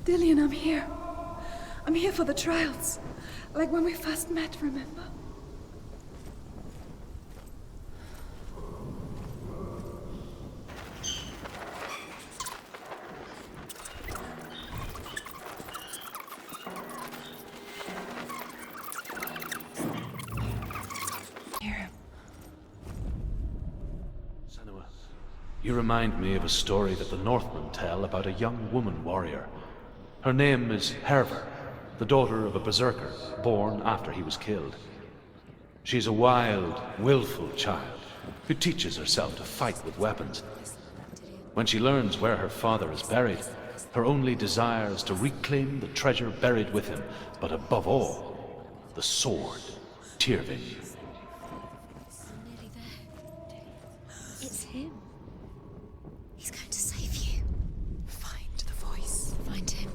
Dillian, I'm here. I'm here for the trials. Like when we first met, remember? Senua, you remind me of a story that the Northmen tell about a young woman warrior. Her name is Herver, the daughter of a berserker, born after he was killed. She's a wild, willful child who teaches herself to fight with weapons. When she learns where her father is buried, her only desire is to reclaim the treasure buried with him, but above all, the sword, Tyrvin. Nearly there. It's him. He's going to save you. Find the voice. Find him.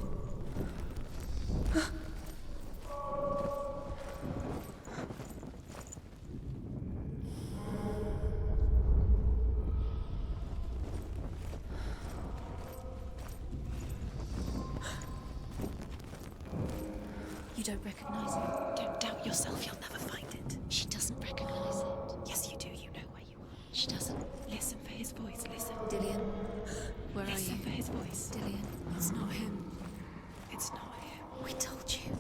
You don't recognize it. Don't doubt yourself, you'll never find it. She doesn't recognize it. Yes, you do. You know where you are. She doesn't. Listen for his voice. Listen. Dillian, where Listen are you? for his voice. Dillian, it's not him. It's not him. We told you.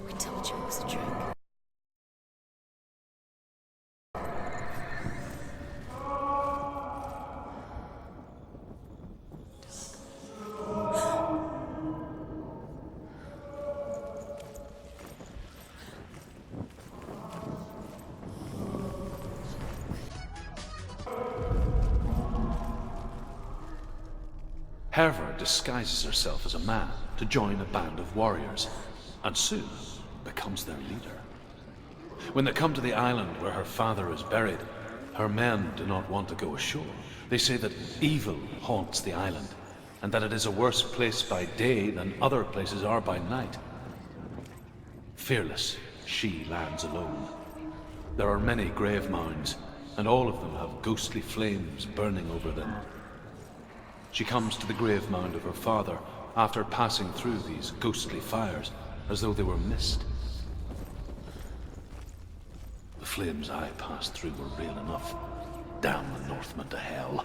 We told you it was a trick. Herver disguises herself as a man to join a band of warriors, and soon becomes their leader. When they come to the island where her father is buried, her men do not want to go ashore. They say that evil haunts the island, and that it is a worse place by day than other places are by night. Fearless, she lands alone. There are many grave mounds, and all of them have ghostly flames burning over them. She comes to the grave mound of her father after passing through these ghostly fires, as though they were mist. The flames I passed through were real enough. Damn the Northmen to hell.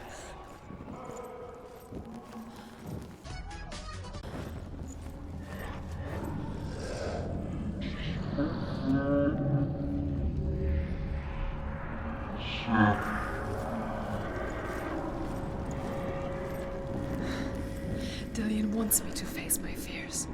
Dillian wants me to face my fears.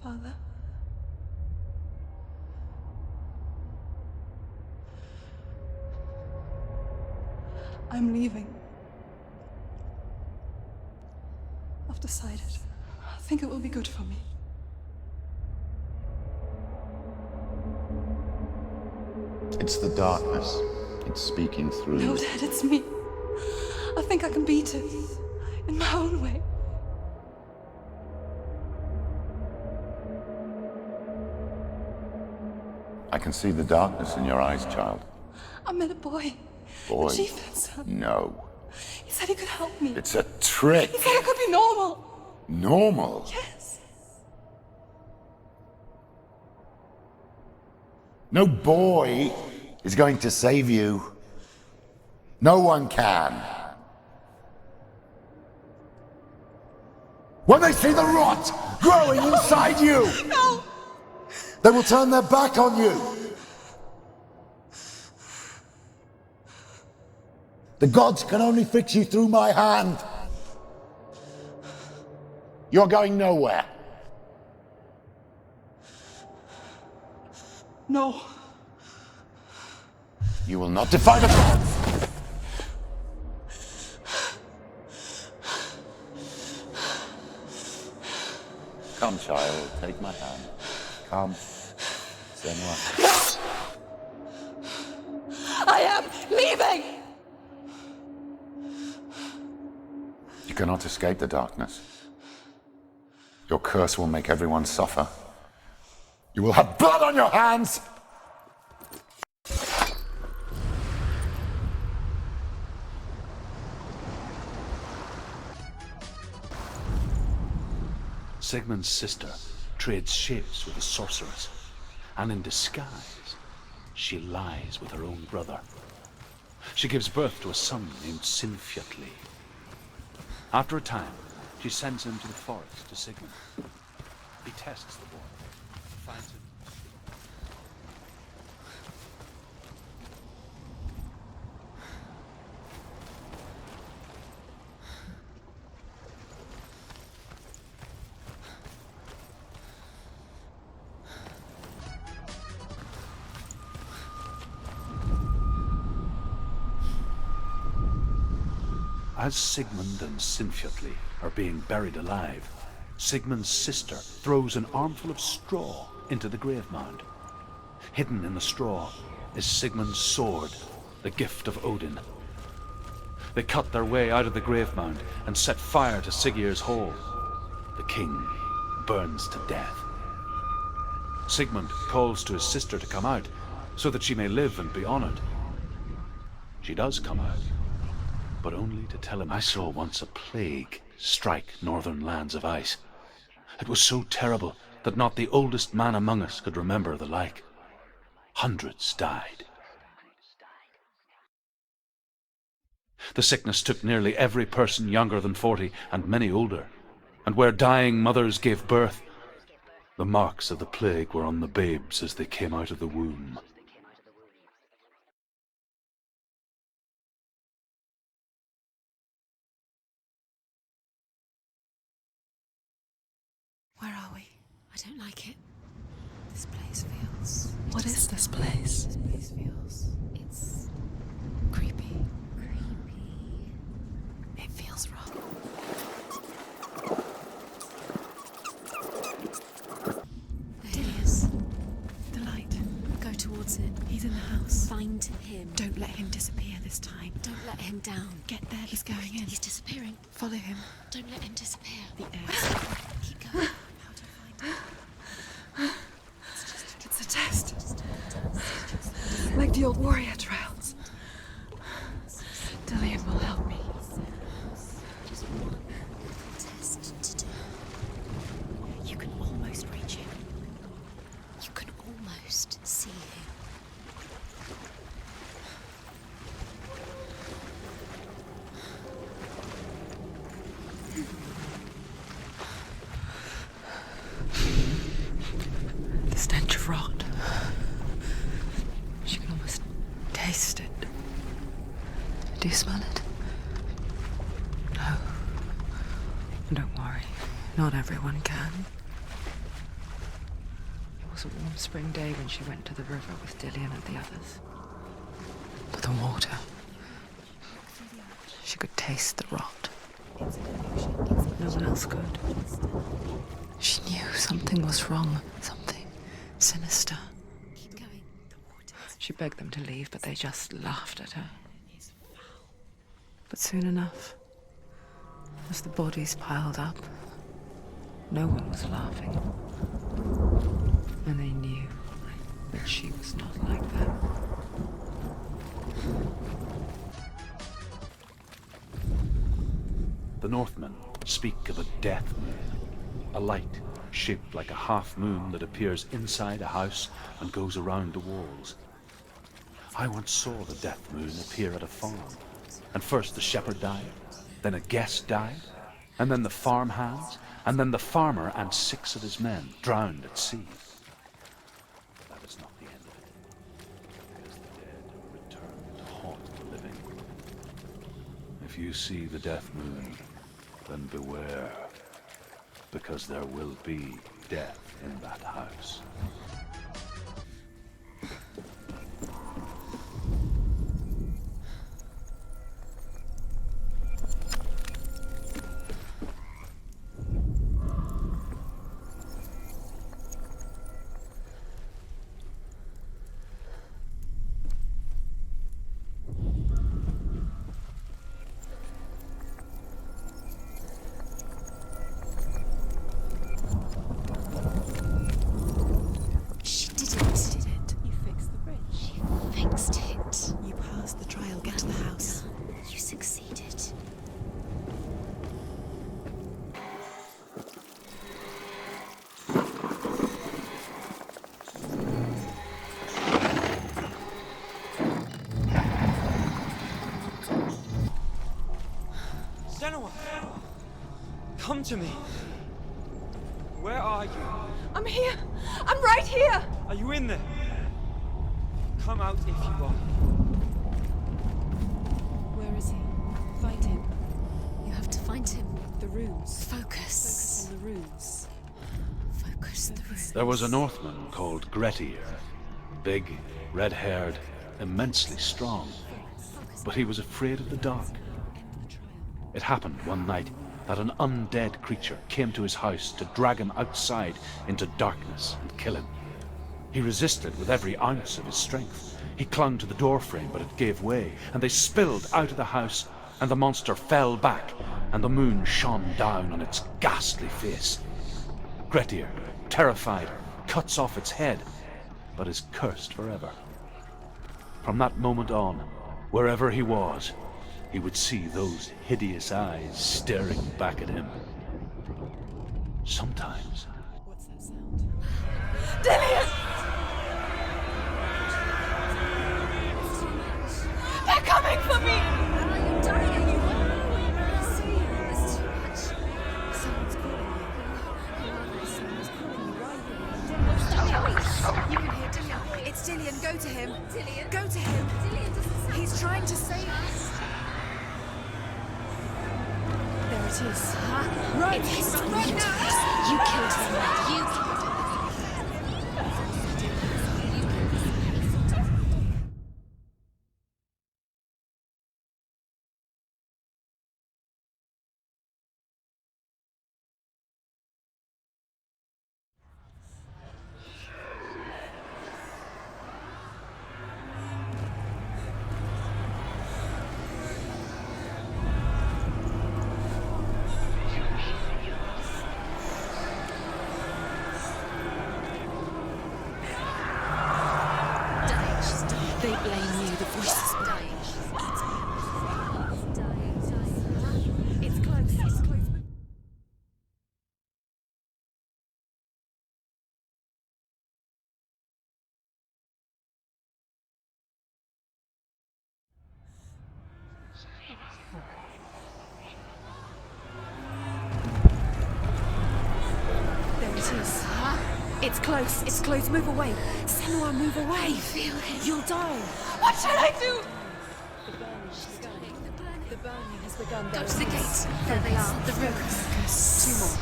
Father? I'm leaving. I've decided. I think it will be good for me. It's the darkness. It's speaking through No, you. Dad, it's me. I think I can beat it. In my own way. I can see the darkness in your eyes, child. I met a boy. Boy. The chieftain's son. No. He said he could help me. It's a trick. He said I could be normal. Normal. Yes. No boy is going to save you. No one can. When they see the rot growing inside you, No! they will turn their back on you. The gods can only fix you through my hand. You're going nowhere. No. You will not defy the gods. Come, child, take my hand. Come. Senua. I am leaving! You cannot escape the darkness. Your curse will make everyone suffer. You will have blood on your hands! Sigmund's sister trades shapes with a sorceress, and in disguise, she lies with her own brother. She gives birth to a son named Sinfjotli. After a time, she sends him to the forest to Sigmund. He tests the boy, finds him. As Sigmund and Sinfjotli are being buried alive, Sigmund's sister throws an armful of straw into the grave mound. Hidden in the straw is Sigmund's sword, the gift of Odin. They cut their way out of the grave mound and set fire to Siggeir's hall. The king burns to death. Sigmund calls to his sister to come out so that she may live and be honored. She does come out, but only to tell him, I saw once a plague strike northern lands of ice. It was so terrible that not the oldest man among us could remember the like. Hundreds died. The sickness took nearly every person younger than 40 and many older, and where dying mothers gave birth, the marks of the plague were on the babes as they came out of the womb. Where are we? I don't like it. This place feels... What is this place? This place feels... It's... creepy. Creepy. It feels wrong. There he is. The light. Go towards it. He's in the house. Find him. Don't let him disappear this time. Don't let him down. Get there, he's going in. He's disappearing. Follow him. Don't let him disappear. The air. Keep going. How to find him. It's a test. Like the old warrior trials. Dillian will help me. Just one test to do. You can almost reach him. You can almost see him. The stench of rot. She can almost taste it. Do you smell it? No. Don't worry. Not everyone can. It was a warm spring day when she went to the river with Dillian and the others. But the water... She could taste the rot. No one else could. She knew something was wrong. Something sinister. Keep going. She begged them to leave, but they just laughed at her. But soon enough, as the bodies piled up, no one was laughing. And they knew that she was not like them. The Northmen speak of a death moon, a light shaped like a half moon that appears inside a house and goes around the walls. I once saw the death moon appear at a farm, and first the shepherd died, then a guest died, and then the farmhands, and then the farmer and 6 of his men drowned at sea. That is not the end of it, because the dead return to haunt the living. If you see the death moon, then beware, because there will be death in that house. Come to me. Where are you? I'm here. I'm right here. Are you in there? Come out if you are. Where is he? Find him. You have to find him. The runes. Focus. On the runes. Focus the runes. There was a Northman called Grettir. Big, red-haired, immensely strong. But he was afraid of the dark. It happened one night that an undead creature came to his house to drag him outside into darkness and kill him. He resisted with every ounce of his strength. He clung to the doorframe, but it gave way, and they spilled out of the house, and the monster fell back, and the moon shone down on its ghastly face. Grettir, terrified, cuts off its head, but is cursed forever. From that moment on, wherever he was, he would see those hideous eyes staring back at him. Sometimes. What's that sound? Dillian! They're coming for me! Are you dying? Are you? I see you. There's too much. Someone's calling you. Who are they? Someone's calling you. Why are you? You can hear Dillian. It's Dillian. Go to him. Dillian? Go to him. Dillian doesn't sound. He's trying to save us. There it is. Right. It's his. Right now. You killed him. You killed him. They blame you. The voices are dying. It's close. It's close. There it is. It's close. It's close. Move away. Senua, move away. Feel it. You'll die. What shall I do? The burning has begun. Go to the gates. There they are. The runes. Two more.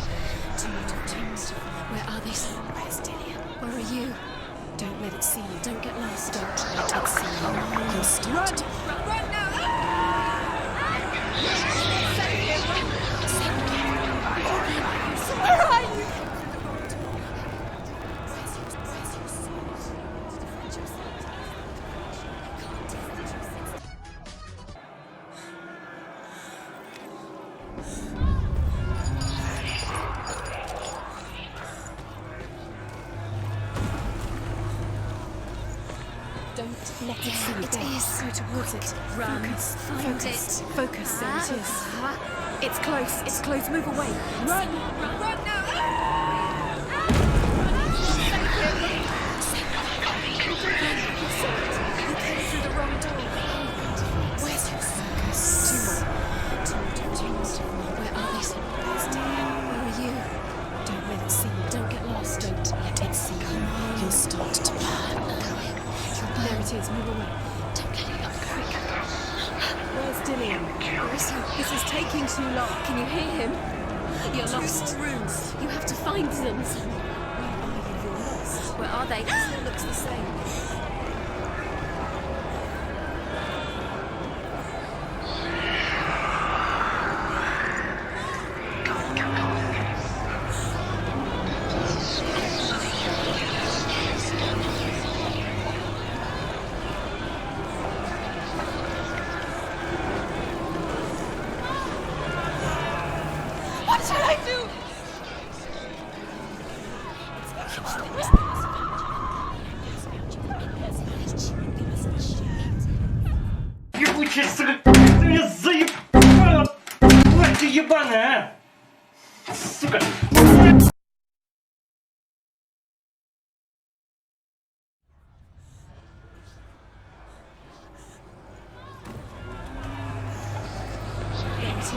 Where are they? Where's Dillian? Where are you? Don't let it see you. Don't get lost. Don't let it see you. You'll start. Run now! Where are you? Don't let it see you. It is. Go towards it. Run. Focus. Find Focus. it. Focus. There it is. It's close. It's close. Move away. Run. Run now. You came through the wrong door. Where's your focus? Two more. Where are they? There's Dillian. Where are you? Don't let it see you. Don't get lost. Don't let it see you. You'll start to burn. There it is. Move away. Don't get it up quick. Where's Dillian? Where is he? This is taking too long. Can you hear him? You're lost. Two more rooms. You have to find them. Where are you? You're lost. Where are they? Still looks the same. What shall I do? Ебучая, сука, ты меня заебала! Тварь ты ебаная, а! Сука! There it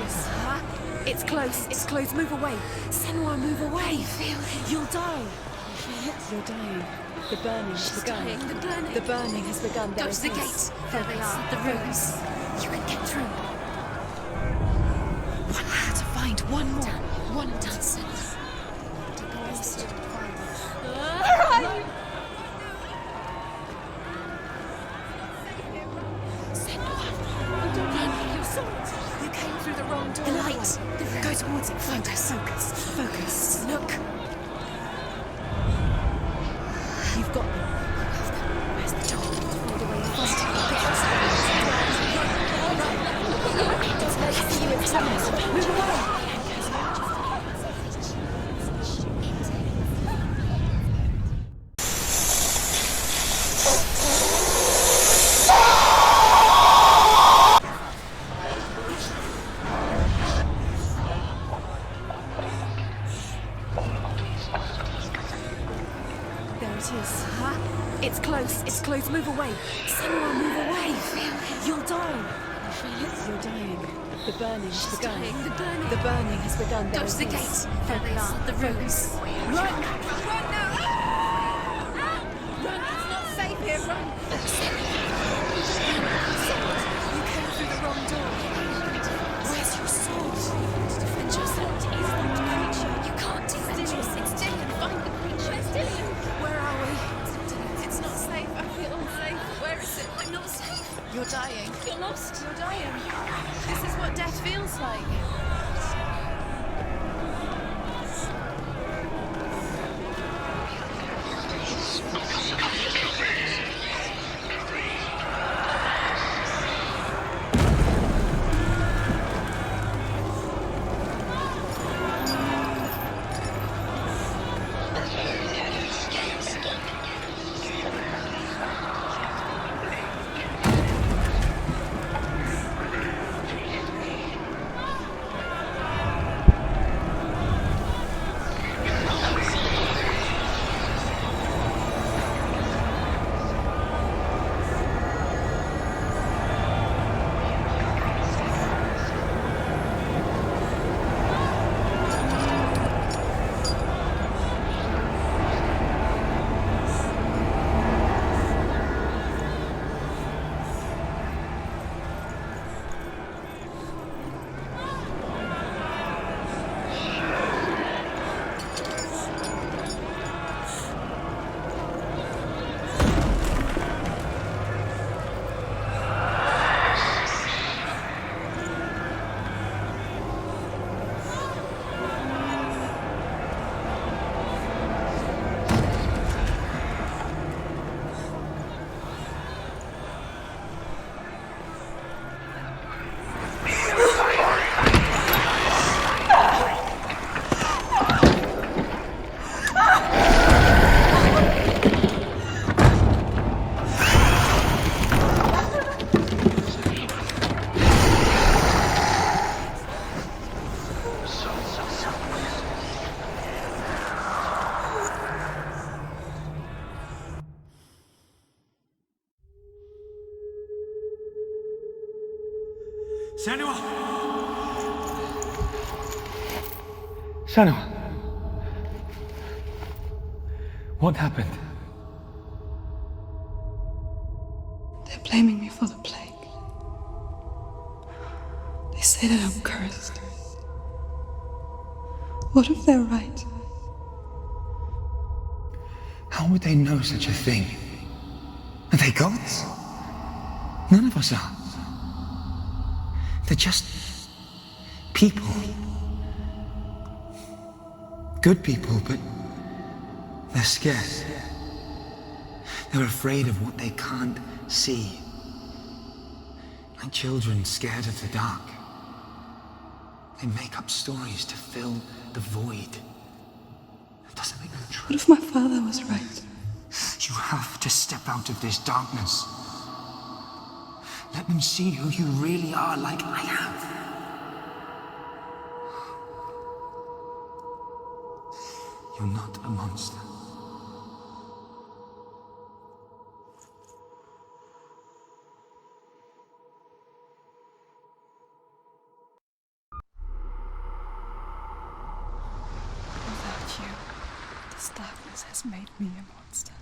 is. It's close. It's close. Move away. Senua, move away. You'll die. You're dying. The burning has begun. Dying. The burning. The burning has begun. There Dodge the it is. gate. There they are. The ruins. You can get through. One more to find. One more. One done, Senua. You came through the wrong door. The light. Go towards it. Focus. Focus. Look. You've got them. Where's the door? Find a way in front of you. It's late for you. It's coming. Move away. It's close. It's close. Move away. Senua, move away. You'll die. You're dying. The burning has begun. Dying. The burning. The burning has begun. There Dodge it the is. gate. There they are. The ruins. Run! Run now! Run! It's not safe here. Run! You came through the wrong door. Where's your sword? Defend yourself. Is that creature? You can't defend yourself. It's Dillian. Find the creature. It's Dillian. Where are we? It's not safe. I feel unsafe. Where is it? I'm not safe. You're dying. You're lost. You're dying. This is what death feels like. Senua! Senua! What happened? They're blaming me for the plague. They say that I'm cursed. What if they're right? How would they know such a thing? Are they gods? None of us are. They're just people. Good people, but they're scared. They're afraid of what they can't see. Like children scared of the dark. They make up stories to fill the void. That doesn't make them true. What if my father was right? You have to step out of this darkness. Let them see who you really are, like I have. You're not a monster. This darkness has made me a monster.